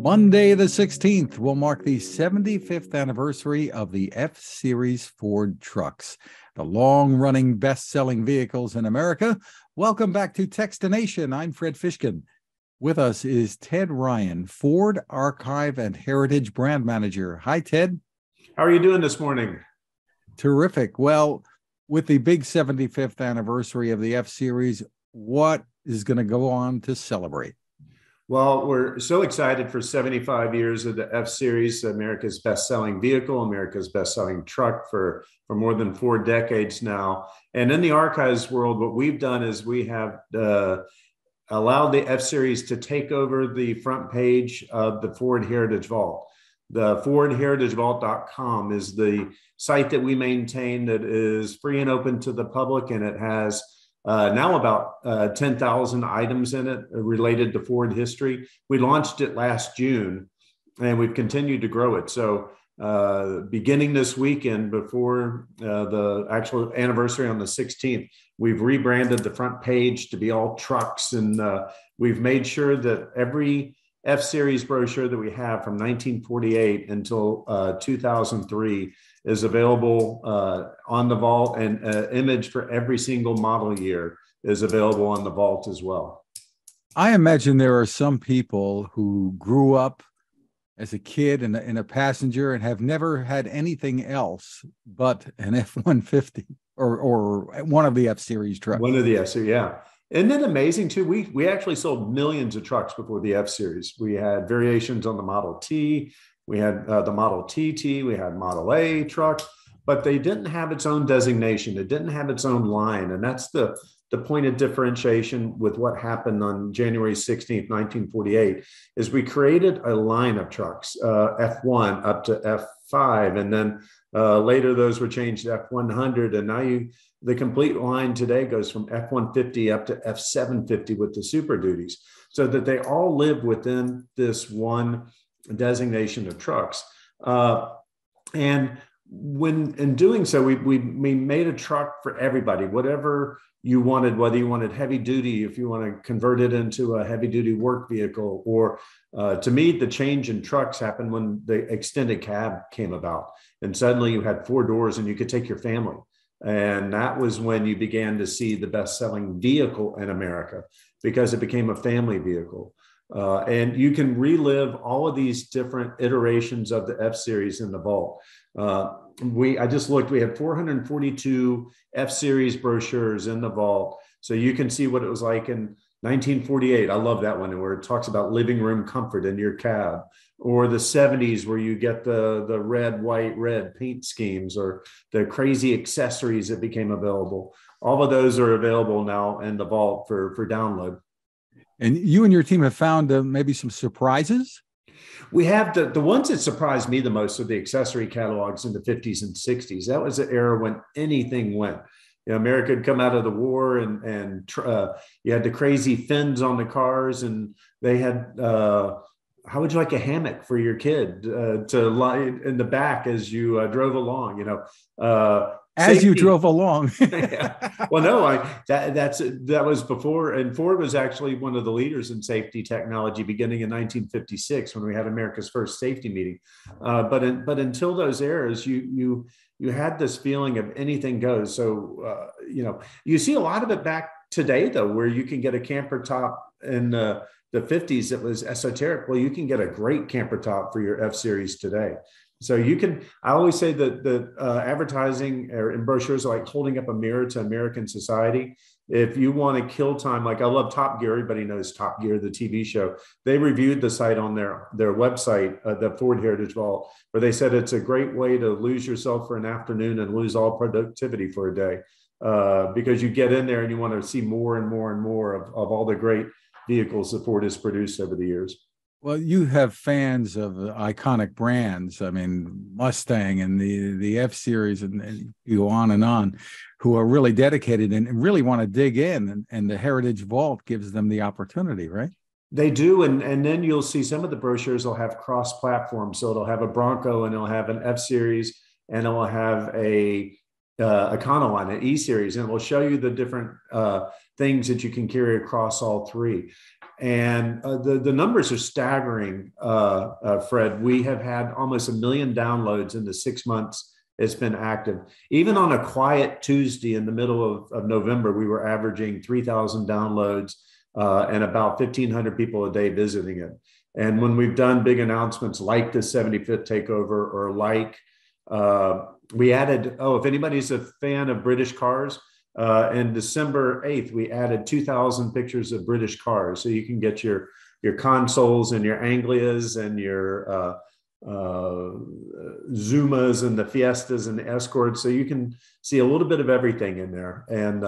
Monday the 16th will mark the 75th anniversary of the F-Series Ford trucks, the long-running best-selling vehicles in America. Welcome back to Techstination. I'm Fred Fishkin. With us is Ted Ryan, Ford Archive and Heritage Brand Manager. Hi, Ted. How are you doing this morning? Terrific. Well, with the big 75th anniversary of the F-Series, what is going to go on to celebrate? Well, we're so excited for 75 years of the F-Series, America's best-selling vehicle, America's best-selling truck for more than 4 decades now. And in the archives world, what we've done is we have allowed the F-Series to take over the front page of the Ford Heritage Vault. The FordHeritageVault.com is the site that we maintain that is free and open to the public, and it has now about 10,000 items in it related to Ford history. We launched it last June, and we've continued to grow it. So beginning this weekend, before the actual anniversary on the 16th, we've rebranded the front page to be all trucks, and we've made sure that every F-Series brochure that we have from 1948 until 2003 is available on the vault, and an image for every single model year is available on the vault as well. I imagine there are some people who grew up as a kid in a passenger and have never had anything else but an F-150 or one of the F-Series trucks. One of the F-Series, yeah. Isn't it amazing too? We actually sold millions of trucks before the F-Series. We had variations on the Model T, we had the Model TT, we had Model A truck, but they didn't have its own designation. It didn't have its own line. And that's the point of differentiation with what happened on January 16th, 1948, is we created a line of trucks, F1 up to F5. And then later those were changed to F100. And now the complete line today goes from F-150 up to F-750 with the Super Duties, so that they all live within this one designation of trucks. And when in doing so, we made a truck for everybody, whatever you wanted, whether you wanted heavy duty, if you want to convert it into a heavy duty work vehicle, or to me, the change in trucks happened when the extended cab came about. And suddenly you had 4 doors and you could take your family. And that was when you began to see the best-selling vehicle in America, because it became a family vehicle. And you can relive all of these different iterations of the F-Series in the vault. I just looked, we had 442 F-Series brochures in the vault. So you can see what it was like in 1948. I love that one, where it talks about living room comfort in your cab, or the 70s, where you get the red, white, red paint schemes, or the crazy accessories that became available. All of those are available now in the vault for download. And you and your team have found maybe some surprises? We have the ones that surprised me the most are the accessory catalogs in the 50s and 60s. That was the era when anything went. You know, America had come out of the war, and you had the crazy fins on the cars, and they had, how would you like a hammock for your kid to lie in the back as you drove along, you know? As you drove along. Yeah. Well, no, that was before, and Ford was actually one of the leaders in safety technology beginning in 1956 when we had America's first safety meeting. But until those eras, you had this feeling of anything goes. So you know, you see a lot of it back today, though, where you can get a camper top in the 50s that was esoteric. Well, you can get a great camper top for your F-Series today. So you can, I always say that the advertising or in brochures are like holding up a mirror to American society. If you want to kill time, like I love Top Gear, everybody knows Top Gear, the TV show. They reviewed the site on their website, the Ford Heritage Vault, where they said it's a great way to lose yourself for an afternoon and lose all productivity for a day, because you get in there and you want to see more and more and more of all the great vehicles that Ford has produced over the years. Well, you have fans of iconic brands. I mean, Mustang and the F-Series, and you go on, who are really dedicated and really want to dig in. And the Heritage Vault gives them the opportunity, right? They do. And then you'll see some of the brochures will have cross-platform. So it'll have a Bronco, and it'll have an F-Series, and it'll have a Econoline, an E-Series, and it will show you the different things that you can carry across all three. And the numbers are staggering, Fred. We have had almost 1 million downloads in the 6 months it's been active. Even on a quiet Tuesday in the middle of November, we were averaging 3,000 downloads and about 1,500 people a day visiting it. And when we've done big announcements like the 75th takeover or like we added, if anybody's a fan of British cars, in December 8th, we added 2,000 pictures of British cars. So you can get your consoles and your Anglias and your Zumas and the Fiestas and the Escorts. So you can see a little bit of everything in there. And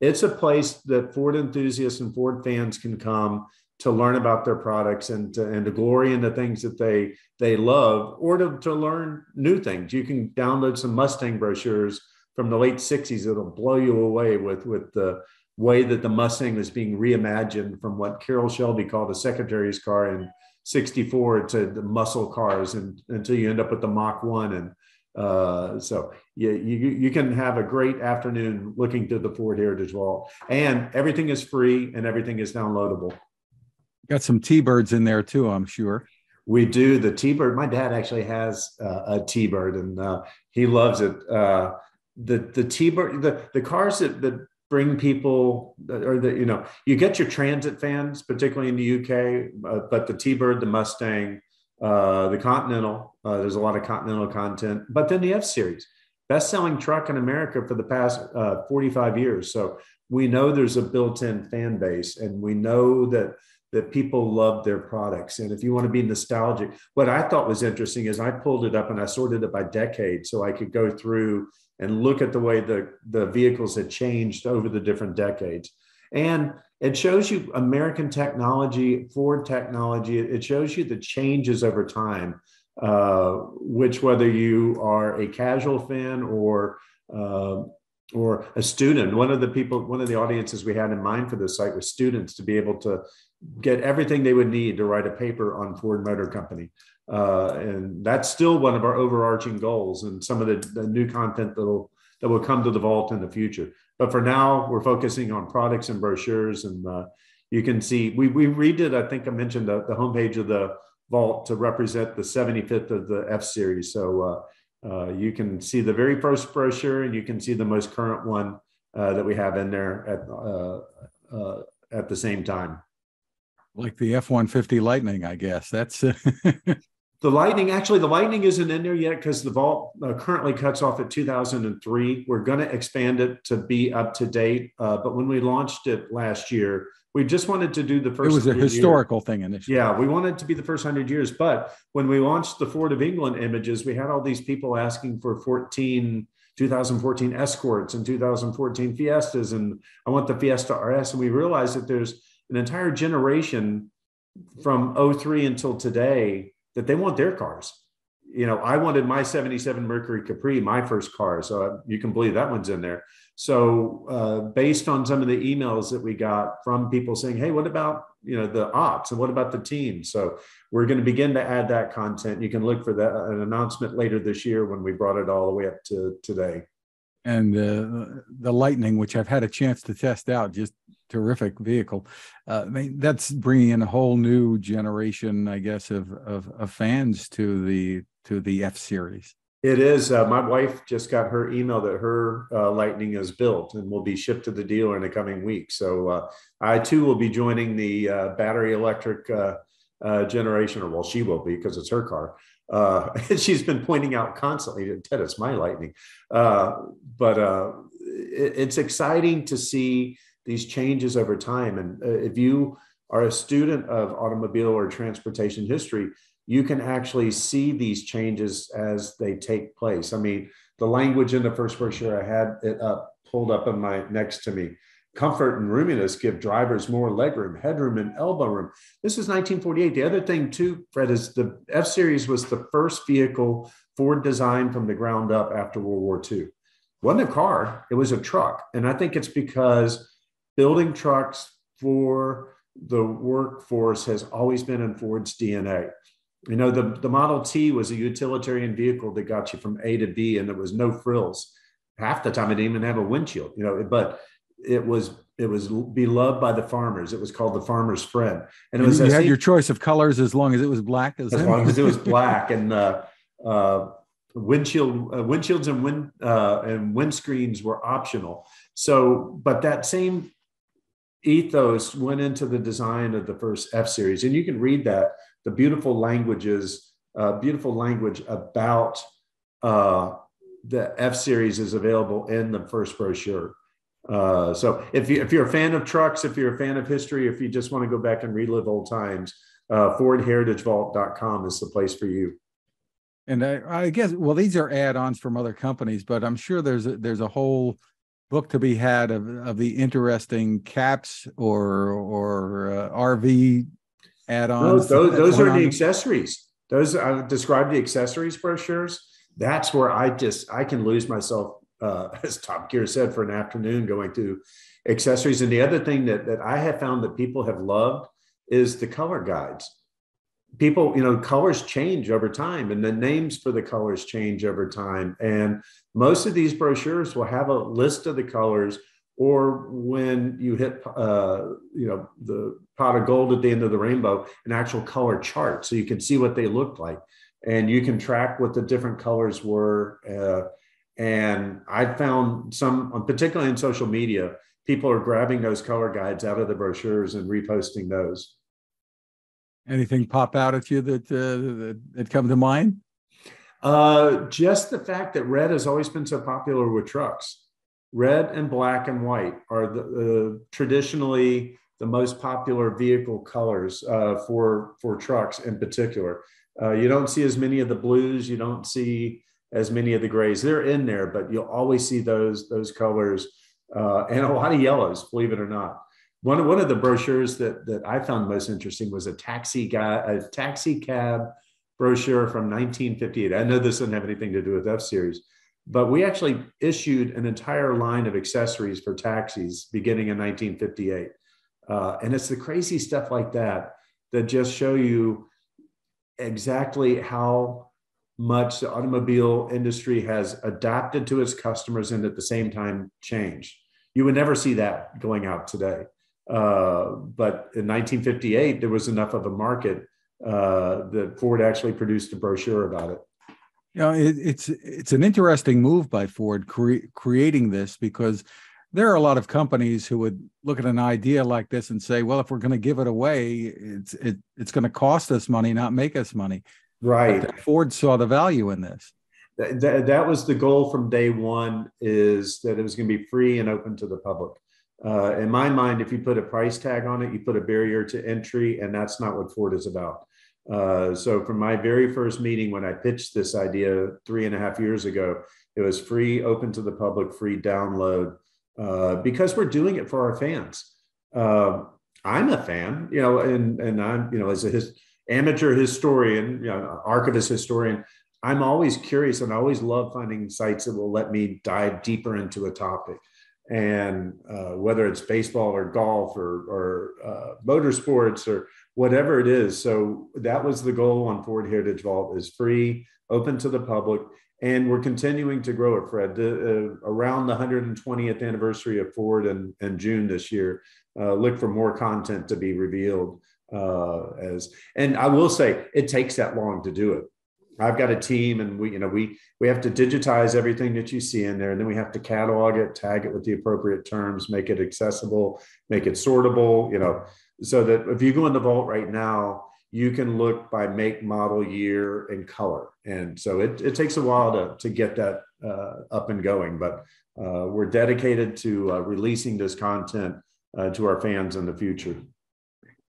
it's a place that Ford enthusiasts and Ford fans can come to learn about their products and to glory in the things that they love, or to learn new things. You can download some Mustang brochures from the late 60s. It'll blow you away with the way that the Mustang was being reimagined from what Carroll Shelby called a secretary's car in 64 to the muscle cars, and until you end up with the Mach 1. And so you can have a great afternoon looking through the Ford Heritage Vault. And everything is free and everything is downloadable. Got some T-Birds in there too, I'm sure. We do. The T-Bird, my dad actually has a T-Bird, and he loves it. The T-Bird, the cars that bring people, or you get your transit fans, particularly in the UK, but the T-Bird, the Mustang, the Continental, there's a lot of Continental content, but then the F-Series, best-selling truck in America for the past 45 years. So we know there's a built-in fan base, and we know that people love their products. And if you want to be nostalgic, what I thought was interesting is I pulled it up and I sorted it by decade, so I could go through and look at the way the vehicles had changed over the different decades. And it shows you American technology, Ford technology. It shows you the changes over time, which, whether you are a casual fan or a student. One of the audiences we had in mind for this site was students, to be able to get everything they would need to write a paper on Ford Motor Company. And that's still one of our overarching goals, and some of the new content that will come to the vault in the future. But for now, we're focusing on products and brochures. And you can see, we redid, I think I mentioned the homepage of the vault to represent the 75th of the F-Series. So you can see the very first brochure, and you can see the most current one that we have in there at the same time. Like the F-150 Lightning, I guess. That's the Lightning. Actually, the Lightning isn't in there yet because the vault currently cuts off at 2003. We're going to expand it to be up to date. But when we launched it last year, we just wanted to do the first. It was a historical thing initially. Yeah, we wanted to be the first 100 years. But when we launched the Ford of England images, we had all these people asking for 2014 Escorts and 2014 Fiestas, and I want the Fiesta RS. And we realized that there's an entire generation from 03 until today that they want their cars. I wanted my 77 Mercury Capri, my first car. So you can believe that one's in there. So based on some of the emails that we got from people saying, hey, what about, the ops, and what about the team? So we're going to begin to add that content. You can look for an announcement later this year when we brought it all the way up to today. And the Lightning, which I've had a chance to test out, just terrific vehicle. I mean, that's bringing in a whole new generation, I guess, of fans to the F-Series. It is. My wife just got her email that her Lightning is built and will be shipped to the dealer in the coming week. So I too will be joining the battery electric generation, or well, she will be, because it's her car. She's been pointing out constantly, Ted, it's my Lightning. But it's exciting to see these changes over time. And if you are a student of automobile or transportation history, you can actually see these changes as they take place. I mean, the language in the first brochure, I had it pulled up on my next to me. Comfort and roominess give drivers more legroom, headroom, and elbow room. This is 1948. The other thing too, Fred, is the F-Series was the first vehicle Ford designed from the ground up after World War II. It wasn't a car, it was a truck. And I think it's because building trucks for the workforce has always been in Ford's DNA. The Model T was a utilitarian vehicle that got you from A to B, and there was no frills. Half the time, it didn't even have a windshield, but it was beloved by the farmers. It was called the Farmer's Friend, and it And was you had your choice of colors as long as it was black. as long as it was black, and windshields and windscreens were optional. So, but that same ethos went into the design of the first F series, and you can read that the beautiful language about the F series is available in the first brochure. So if you're a fan of trucks, if you're a fan of history, if you just want to go back and relive old times, FordHeritageVault.com is the place for you. And I guess, well, these are add-ons from other companies, but I'm sure there's a whole book to be had of the interesting caps or RV add-ons. Those are the accessories. Those I describe the accessories brochures. That's where I can lose myself, as Top Gear said, for an afternoon going through accessories. And the other thing that I have found that people have loved is the color guides. People, colors change over time, and the names for the colors change over time. And most of these brochures will have a list of the colors, or when you hit, the pot of gold at the end of the rainbow, an actual color chart, so you can see what they look like, and you can track what the different colors were. And I found some, particularly in social media, people are grabbing those color guides out of the brochures and reposting those. Anything pop out at you that come to mind? Just the fact that red has always been so popular with trucks. Red and black and white are traditionally the most popular vehicle colors for trucks in particular. You don't see as many of the blues. You don't see as many of the grays. They're in there, but you'll always see those colors and a lot of yellows, believe it or not. One of the brochures that I found most interesting was a taxi cab brochure from 1958. I know this doesn't have anything to do with F Series, but we actually issued an entire line of accessories for taxis beginning in 1958. And it's the crazy stuff like that just show you exactly how much the automobile industry has adapted to its customers and at the same time changed. You would never see that going out today. But in 1958, there was enough of a market that Ford actually produced a brochure about it. It's an interesting move by Ford creating this, because there are a lot of companies who would look at an idea like this and say, well, if we're going to give it away, it's going to cost us money, not make us money. Right. But Ford saw the value in this. That was the goal from day one, is that it was going to be free and open to the public. In my mind, if you put a price tag on it, you put a barrier to entry, and that's not what Ford is about. So from my very first meeting, when I pitched this idea 3.5 years ago, it was free, open to the public, free download, because we're doing it for our fans. I'm a fan, and I'm, as a amateur historian, archivist historian, I'm always curious, and I always love finding sites that will let me dive deeper into a topic. And whether it's baseball or golf or motorsports or whatever it is. So that was the goal on Ford Heritage Vault, is free, open to the public. And we're continuing to grow it, Fred. Around the 120th anniversary of Ford in June this year, look for more content to be revealed. And I will say, it takes that long to do it. I've got a team, and we have to digitize everything that you see in there, and then we have to catalog it, tag it with the appropriate terms, make it accessible, make it sortable, so that if you go in the vault right now, you can look by make, model, year, and color. And so it takes a while to get that up and going, but we're dedicated to releasing this content to our fans in the future.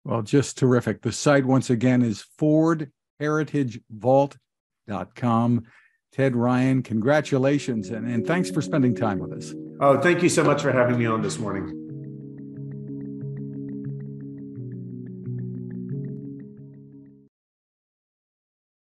Well, just terrific. The site, once again, is FordHeritageVault.com. Ted Ryan, congratulations, and thanks for spending time with us. Oh, thank you so much for having me on this morning.